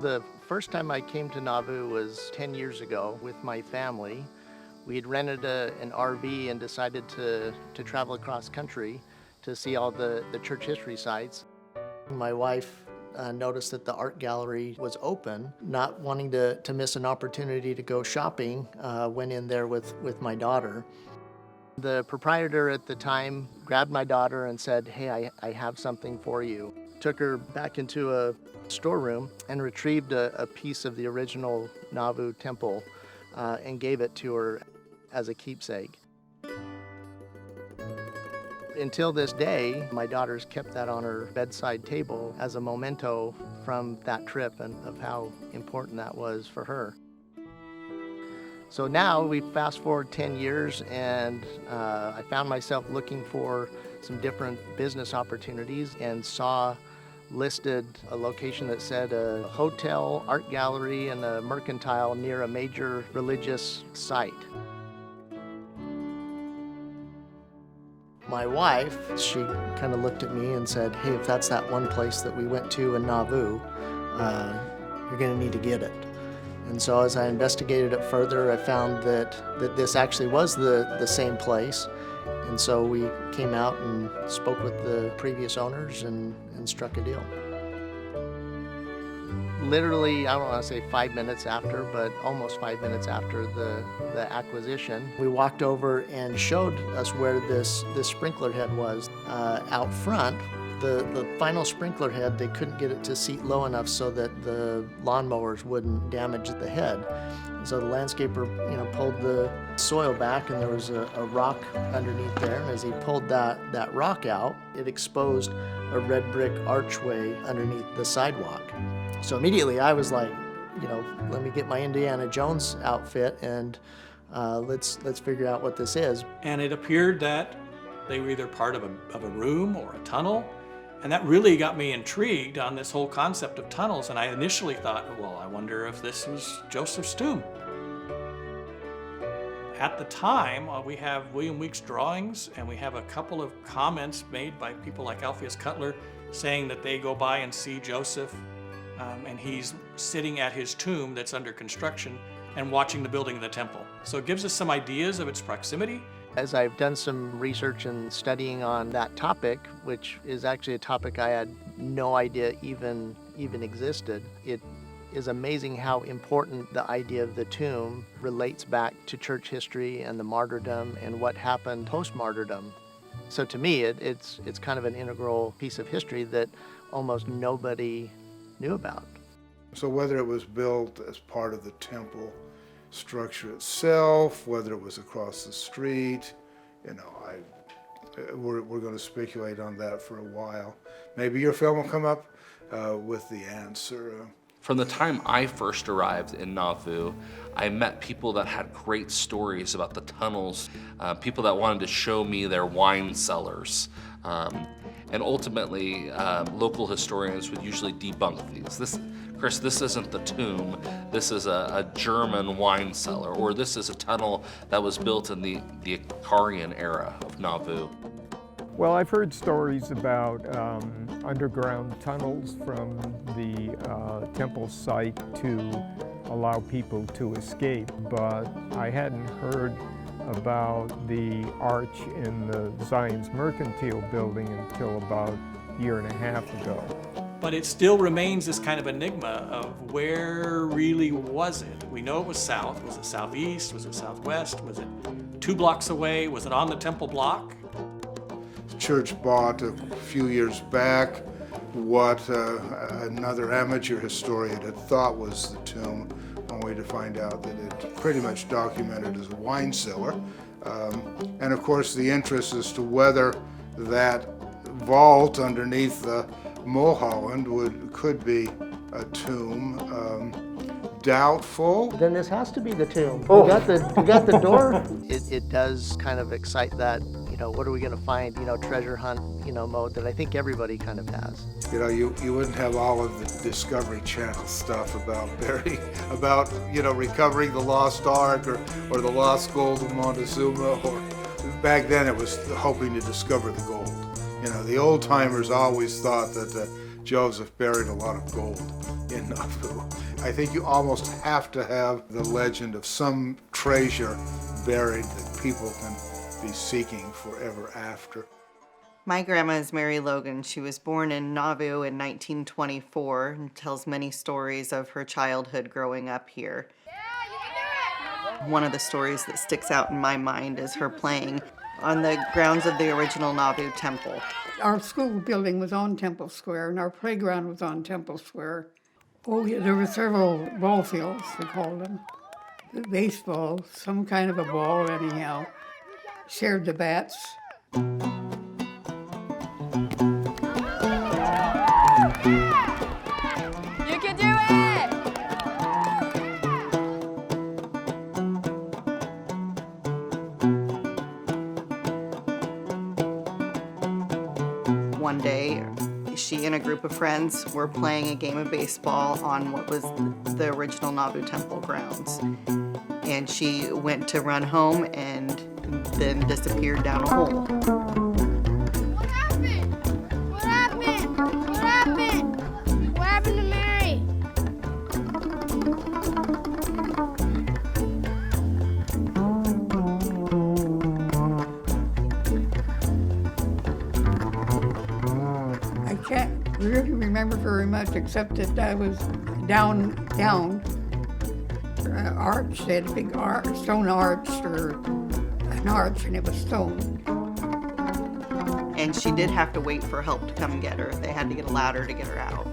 The first time I came to Nauvoo was 10 years ago with my family. We had rented an RV and decided to travel across country to see all the church history sites. My wife noticed that the art gallery was open. Not wanting to miss an opportunity to go shopping, went in there with my daughter. The proprietor at the time grabbed my daughter and said, "Hey, I have something for you." Took her back into a storeroom and retrieved a piece of the original Nauvoo Temple and gave it to her as a keepsake. Until this day, my daughter's kept that on her bedside table as a memento from that trip and of how important that was for her. So now we fast forward 10 years and I found myself looking for some different business opportunities and saw listed a location that said a hotel, art gallery, and a mercantile near a major religious site. My wife, she kind of looked at me and said, "Hey, if that's that one place that we went to in Nauvoo, you're going to need to get it." And so as I investigated it further, I found that this actually was the same place. And so we came out and spoke with the previous owners and struck a deal. Literally, I don't want to say 5 minutes after, but almost 5 minutes after the acquisition, we walked over and showed us where this sprinkler head was. Out front, the final sprinkler head, they couldn't get it to seat low enough so that the lawnmowers wouldn't damage the head. So the landscaper, pulled the soil back, and there was a rock underneath there. And as he pulled that rock out, it exposed a red brick archway underneath the sidewalk. So immediately I was like, let me get my Indiana Jones outfit and let's figure out what this is. And it appeared that they were either part of a room or a tunnel. And that really got me intrigued on this whole concept of tunnels. And I initially thought, well, I wonder if this was Joseph's tomb. At the time, we have William Weeks' drawings, and we have a couple of comments made by people like Alpheus Cutler saying that they go by and see Joseph, and he's sitting at his tomb that's under construction and watching the building of the temple. So it gives us some ideas of its proximity. As I've done some research and studying on that topic, which is actually a topic I had no idea even existed, it is amazing how important the idea of the tomb relates back to church history and the martyrdom and what happened post-martyrdom. So to me, it's kind of an integral piece of history that almost nobody knew about. So whether it was built as part of the temple structure itself, whether it was across the street, we're going to speculate on that for a while. Maybe your film will come up with the answer. From the time I first arrived in Nauvoo, I met people that had great stories about the tunnels, people that wanted to show me their wine cellars. And ultimately, local historians would usually debunk these. Chris, this isn't the tomb, this is a German wine cellar, or this is a tunnel that was built in the Icarian era of Nauvoo. Well, I've heard stories about underground tunnels from the temple site to allow people to escape, but I hadn't heard about the arch in the Zion's Mercantile building until about a year and a half ago. But it still remains this kind of enigma of where really was it? We know it was south. Was it southeast? Was it southwest? Was it 2 blocks away? Was it on the temple block? The church bought a few years back what another amateur historian had thought was the tomb, only to find out that it pretty much documented as a wine cellar. And of course the interest as to whether that vault underneath the Mulholland could be a tomb. Doubtful. Then this has to be the tomb. Oh. You got the door. It does kind of excite that, what are we going to find, treasure hunt, mode that I think everybody kind of has. You wouldn't have all of the Discovery Channel stuff about recovering the lost Ark or the lost gold of Montezuma, or back then it was hoping to discover the gold. The old timers always thought that Joseph buried a lot of gold in Nauvoo. I think you almost have to have the legend of some treasure buried that people can be seeking forever after. My grandma is Mary Logan. She was born in Nauvoo in 1924 and tells many stories of her childhood growing up here. One of the stories that sticks out in my mind is her playing on the grounds of the original Nauvoo Temple. Our school building was on Temple Square, and our playground was on Temple Square. Oh, yeah, there were several ball fields, they called them. The baseball, some kind of a ball anyhow. Shared the bats. You can do it! One day, she and a group of friends were playing a game of baseball on what was the original Nauvoo Temple grounds. And she went to run home and then disappeared down a hole. What happened? What happened? What happened? What happened to Mary? I can't really remember very much, except that I was down, arch. They had a big stone arch, or an arch, and it was stone. And she did have to wait for help to come get her. They had to get a ladder to get her out.